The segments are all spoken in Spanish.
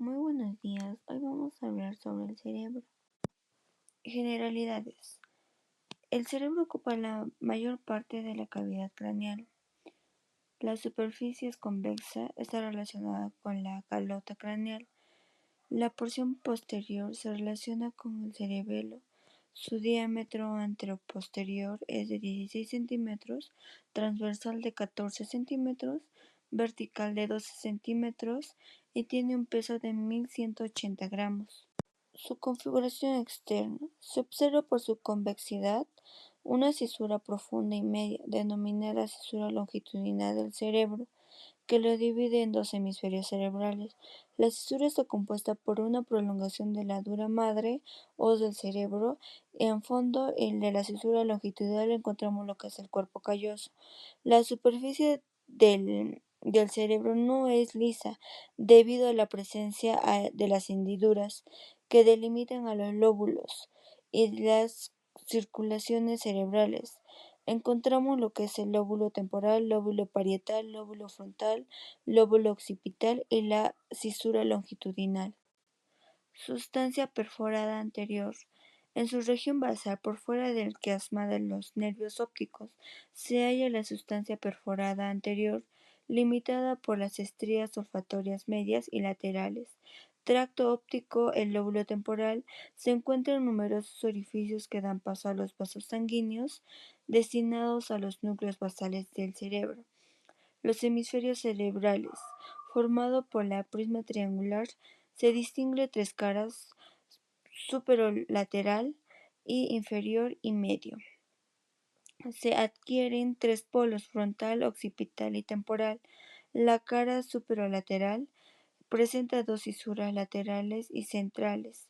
Muy buenos días, hoy vamos a hablar sobre el cerebro. Generalidades. El cerebro ocupa la mayor parte de la cavidad craneal. La superficie es convexa, está relacionada con la calota craneal. La porción posterior se relaciona con el cerebelo. Su diámetro anteroposterior es de 16 centímetros, transversal de 14 centímetros, vertical de 12 centímetros y tiene un peso de 1180 gramos. Su configuración externa se observa por su convexidad una cisura profunda y media, denominada cisura longitudinal del cerebro, que lo divide en dos hemisferios cerebrales. La cisura está compuesta por una prolongación de la dura madre o del cerebro. En fondo, el de la cisura longitudinal encontramos lo que es el cuerpo calloso. La superficie del cerebro no es lisa debido a la presencia de las hendiduras que delimitan a los lóbulos y las circulaciones cerebrales. Encontramos lo que es el lóbulo temporal, lóbulo parietal, lóbulo frontal, lóbulo occipital y la cisura longitudinal. Sustancia perforada anterior. En su región basal, por fuera del quiasma de los nervios ópticos, se halla la sustancia perforada anterior, limitada por las estrías olfatorias medias y laterales. Tracto óptico. El lóbulo temporal se encuentra en numerosos orificios que dan paso a los vasos sanguíneos destinados a los núcleos basales del cerebro. Los hemisferios cerebrales. Formado por la prisma triangular, se distingue tres caras: superolateral y inferior y medio. Se adquieren tres polos: frontal, occipital y temporal. La cara superolateral presenta dos cisuras laterales y centrales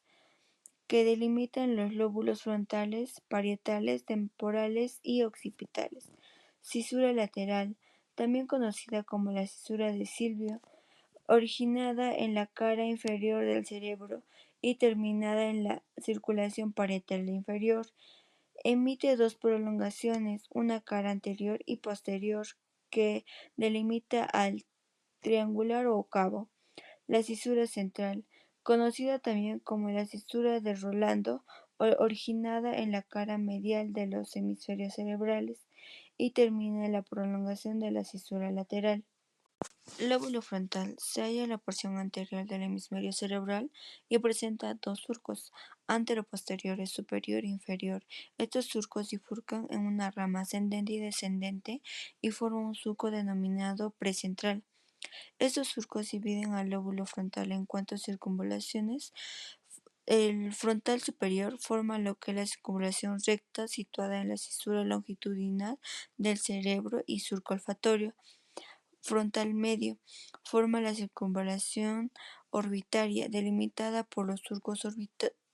que delimitan los lóbulos frontales, parietales, temporales y occipitales. Cisura lateral, también conocida como la cisura de Silvio, originada en la cara inferior del cerebro y terminada en la circulación parietal inferior. Emite dos prolongaciones, una cara anterior y posterior, que delimita al triangular o cabo. La cisura central, conocida también como la cisura de Rolando, originada en la cara medial de los hemisferios cerebrales y termina en la prolongación de la cisura lateral. Lóbulo frontal. Se halla en la porción anterior del hemisferio cerebral y presenta dos surcos anteroposteriores, superior e inferior. Estos surcos bifurcan en una rama ascendente y descendente y forman un surco denominado precentral. Estos surcos dividen al lóbulo frontal en cuatro circunvalaciones. El frontal superior forma lo que es la circunvalación recta situada en la cisura longitudinal del cerebro y surco olfatorio. Frontal medio forma la circunvalación orbitaria, delimitada por los surcos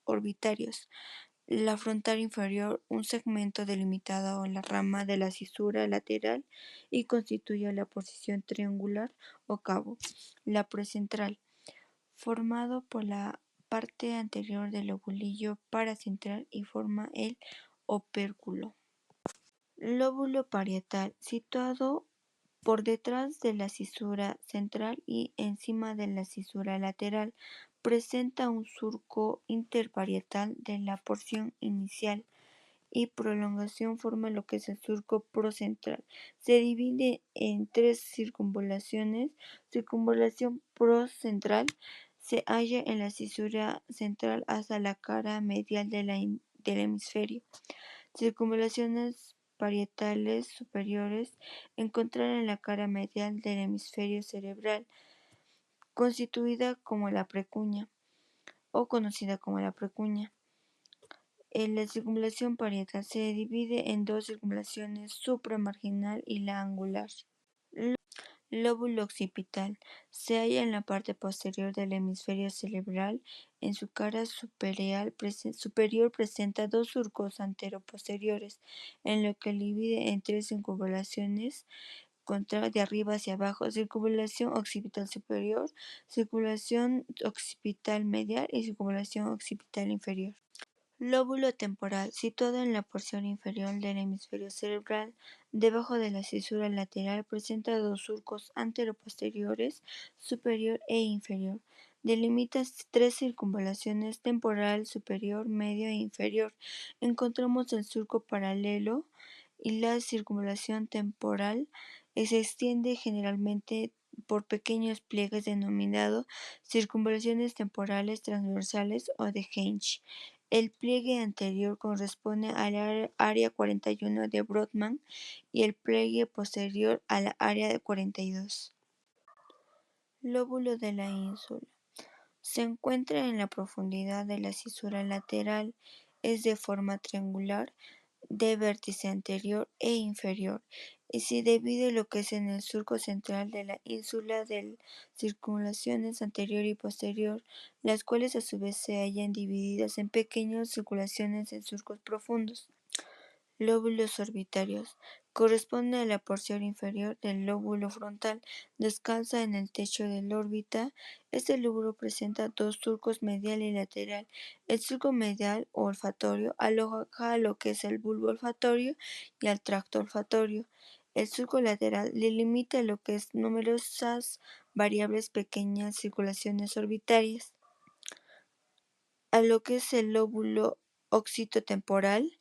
orbitarios. La frontal inferior, un segmento delimitado en la rama de la cisura lateral y constituye la posición triangular o cabo. La precentral, formado por la parte anterior del lobulillo paracentral y forma el opérculo. Lóbulo parietal, situado por detrás de la cisura central y encima de la cisura lateral, presenta un surco interparietal de la porción inicial y prolongación forma lo que es el surco procentral. Se divide en tres circunvalaciones. Circunvalación procentral se halla en la cisura central hasta la cara medial del hemisferio. Circunvalaciones parietales superiores encontrar en la cara medial del hemisferio cerebral, constituida como la precuña o conocida como la precuña. La circunvalación parietal se divide en dos circunvalaciones: supramarginal y la angular. Lóbulo occipital se halla en la parte posterior del hemisferio cerebral. En su cara superior presenta dos surcos anteroposteriores, en lo que divide en tres circunvalaciones de arriba hacia abajo: circunvalación occipital superior, circunvalación occipital medial y circunvalación occipital inferior. Lóbulo temporal, situado en la porción inferior del hemisferio cerebral, debajo de la cisura lateral, presenta dos surcos anteroposteriores, superior e inferior. Delimita tres circunvalaciones: temporal, superior, medio e inferior. Encontramos el surco paralelo y la circunvalación temporal se extiende generalmente por pequeños pliegues denominados circunvalaciones temporales transversales o de Hensch. El pliegue anterior corresponde al área 41 de Brodmann y el pliegue posterior al área 42. Lóbulo de la ínsula. Se encuentra en la profundidad de la cisura lateral. Es de forma triangular, de vértice anterior e inferior, y se divide lo que es en el surco central de la ínsula de circunvalaciones anterior y posterior, las cuales a su vez se hallan divididas en pequeñas circulaciones en surcos profundos. Lóbulos orbitarios. Corresponde a la porción inferior del lóbulo frontal. Descansa en el techo de la órbita. Este lóbulo presenta dos surcos, medial y lateral. El surco medial o olfatorio aloja a lo que es el bulbo olfatorio y al tracto olfatorio. El surco lateral delimita lo que es numerosas variables pequeñas circulaciones orbitarias. A lo que es el lóbulo occipitotemporal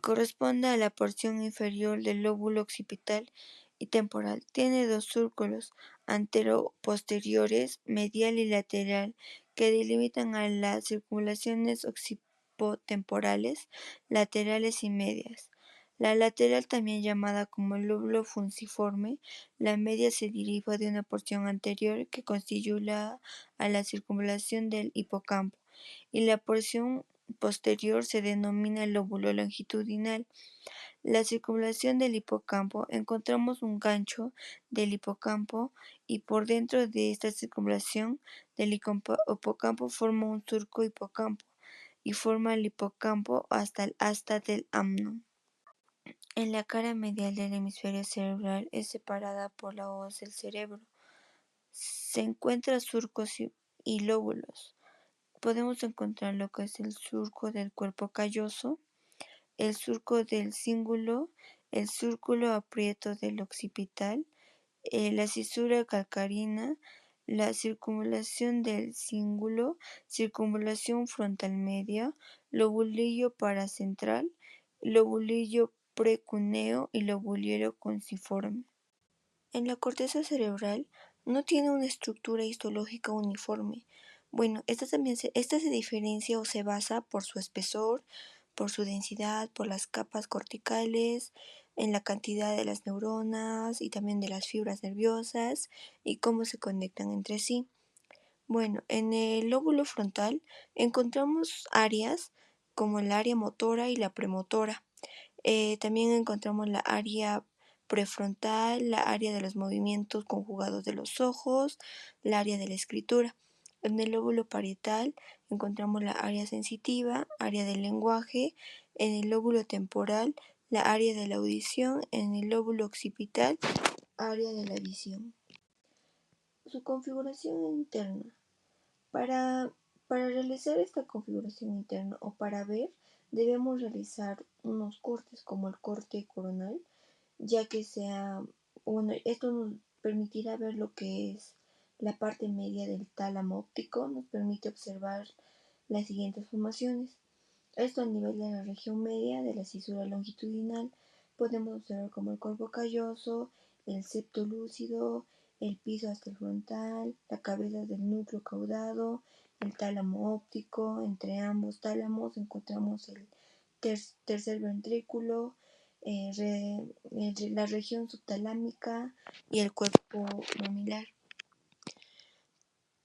corresponde a la porción inferior del lóbulo occipital y temporal. Tiene dos surcos antero-posteriores, medial y lateral, que delimitan a las circunvalaciones occipitotemporales, laterales y medias. La lateral, también llamada como lóbulo fusiforme, la media se deriva de una porción anterior que constituye a la circunvalación del hipocampo, y la porción posterior se denomina lóbulo longitudinal. La circunvalación del hipocampo. Encontramos un gancho del hipocampo y por dentro de esta circunvalación del hipocampo forma un surco hipocampo y forma el hipocampo hasta el asta del amno. En la cara medial del hemisferio cerebral es separada por la hoz del cerebro. Se encuentran surcos y lóbulos. Podemos encontrar lo que es el surco del cuerpo calloso, el surco del cíngulo, el círculo aprieto del occipital, la cisura calcarina, la circunvalación del cíngulo, circunvalación frontal media, lobulillo paracentral, lobulillo precúneo y lobulillo conciforme. En la corteza cerebral no tiene una estructura histológica uniforme. Bueno, esta se diferencia o se basa por su espesor, por su densidad, por las capas corticales, en la cantidad de las neuronas y también de las fibras nerviosas y cómo se conectan entre sí. Bueno, en el lóbulo frontal encontramos áreas como el área motora y la premotora. También encontramos la área prefrontal, la área de los movimientos conjugados de los ojos, la área de la escritura. En el lóbulo parietal encontramos la área sensitiva, área del lenguaje. En el lóbulo temporal, la área de la audición. En el lóbulo occipital, área de la visión. Su configuración interna. Para, para realizar esta configuración interna o para ver, debemos realizar unos cortes como el corte coronal, ya que esto nos permitirá ver lo que es la parte media del tálamo óptico. Nos permite observar las siguientes formaciones. Esto a nivel de la región media de la cisura longitudinal. Podemos observar como el cuerpo calloso, el septo lúcido, el piso hasta el frontal, la cabeza del núcleo caudado, el tálamo óptico. Entre ambos tálamos encontramos el tercer ventrículo, la región subtalámica y el cuerpo mamilar.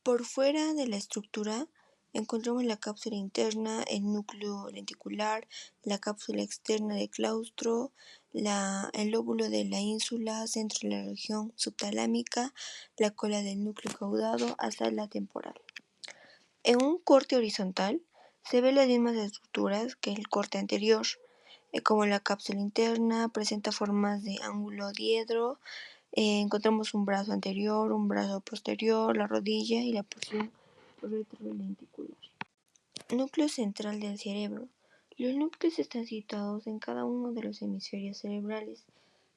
Por fuera de la estructura encontramos la cápsula interna, el núcleo lenticular, la cápsula externa del claustro, el lóbulo de la ínsula, centro de la región subtalámica, la cola del núcleo caudado hasta la temporal. En un corte horizontal se ven las mismas estructuras que el corte anterior, como la cápsula interna presenta formas de ángulo diedro. Encontramos un brazo anterior, un brazo posterior, la rodilla y la porción retrolenticular. Núcleo central del cerebro. Los núcleos están situados en cada uno de los hemisferios cerebrales.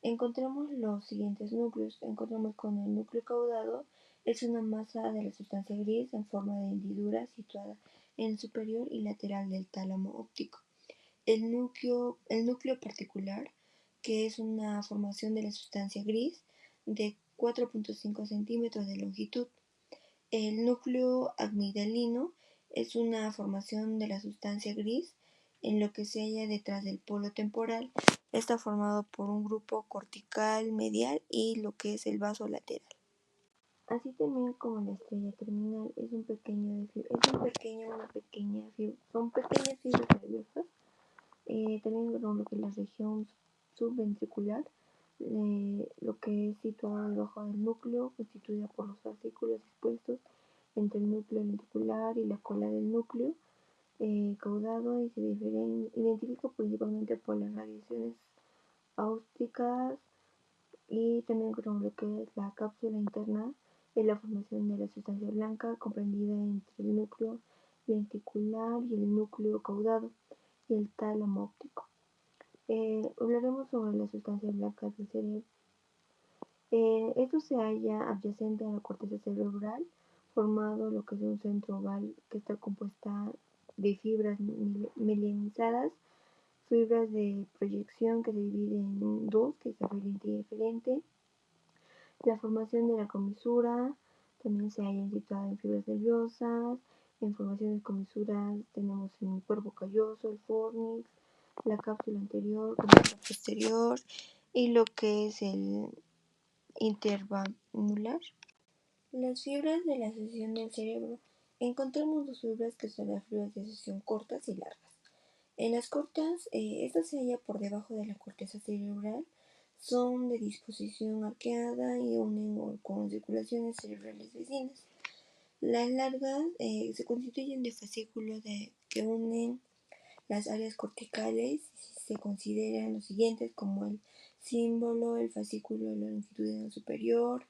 Encontramos los siguientes núcleos. Encontramos con el núcleo caudado, es una masa de la sustancia gris en forma de hendidura situada en el superior y lateral del tálamo óptico. El núcleo particular, que es una formación de la sustancia gris de 4.5 centímetros de longitud. El núcleo amigdalino es una formación de la sustancia gris en lo que se halla detrás del polo temporal. Está formado por un grupo cortical medial y lo que es el vaso lateral. Así también como la estrella terminal son pequeñas fibras nerviosas. También lo que es la región subventricular, lo que es situado debajo del núcleo, constituida por los fascículos dispuestos entre el núcleo ventricular y la cola del núcleo caudado, y se identifica principalmente por las radiaciones áustricas. Y también con lo que es la cápsula interna, es la formación de la sustancia blanca comprendida entre el núcleo ventricular y el núcleo caudado y el tálamo óptico. Hablaremos sobre la sustancia blanca del cerebro. Esto se halla adyacente a la corteza cerebral, formado lo que es un centro oval que está compuesta de fibras mielinizadas, fibras de proyección que se dividen en dos, que es aferente y eferente. La formación de la comisura también se halla situada en fibras nerviosas. En formación de comisuras tenemos el cuerpo calloso, el fornix, la cápsula anterior, la posterior y lo que es el intervanular. Las fibras de la sección del cerebro. Encontramos dos fibras que son las fibras de sección cortas y largas. En las cortas, esta se halla por debajo de la corteza cerebral, son de disposición arqueada y unen con circulaciones cerebrales vecinas. Las largas se constituyen de fascículos que unen las áreas corticales, y se consideran los siguientes como el símbolo, el fascículo longitudinal superior,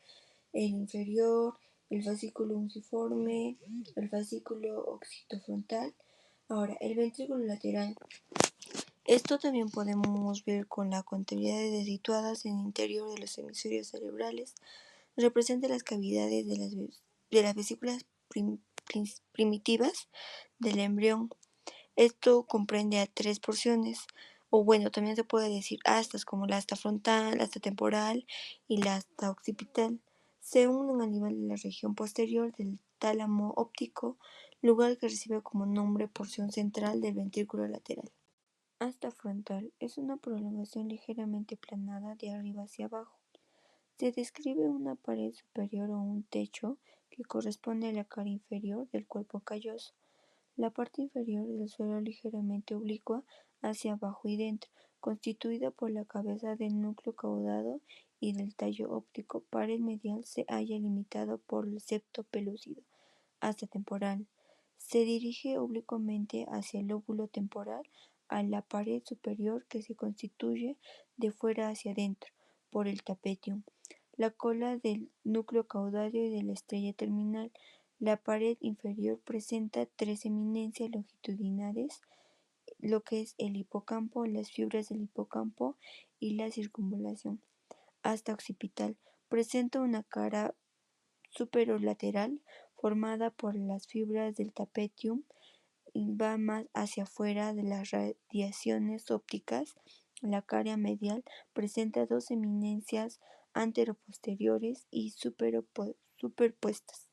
el inferior, el fascículo uniciforme, el fascículo occipitofrontal. Ahora, el ventrículo lateral. Esto también podemos ver con las cavidades situadas en el interior de los hemisferios cerebrales. Representa las cavidades de las vesículas primitivas del embrión. Esto comprende a tres porciones, o bueno, también se puede decir astas, como la asta frontal, la asta temporal y la asta occipital. Se unen a nivel de la región posterior del tálamo óptico, lugar que recibe como nombre porción central del ventrículo lateral. Asta frontal es una prolongación ligeramente aplanada de arriba hacia abajo. Se describe una pared superior o un techo que corresponde a la cara inferior del cuerpo calloso. La parte inferior del suelo ligeramente oblicua hacia abajo y dentro, constituida por la cabeza del núcleo caudado y del tallo óptico. Pared medial se halla limitado por el septo pelúcido. Asta temporal. Se dirige oblicuamente hacia el lóbulo temporal, a la pared superior que se constituye de fuera hacia adentro por el tapetum. La cola del núcleo caudado y de la estrella terminal. La pared inferior presenta tres eminencias longitudinales, lo que es el hipocampo, las fibras del hipocampo y la circunvalación. Asta occipital. Presenta una cara superolateral formada por las fibras del tapetum y va más hacia afuera de las radiaciones ópticas. La cara medial presenta dos eminencias anteroposteriores y superpuestas.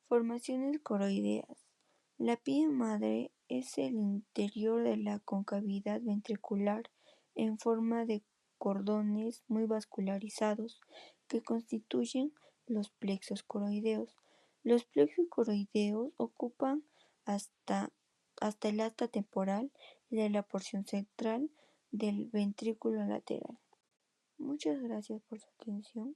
Formaciones coroideas. La pía madre es el interior de la concavidad ventricular en forma de cordones muy vascularizados que constituyen los plexos coroideos. Los plexos coroideos ocupan hasta, hasta el asta temporal de la porción central del ventrículo lateral. Muchas gracias por su atención.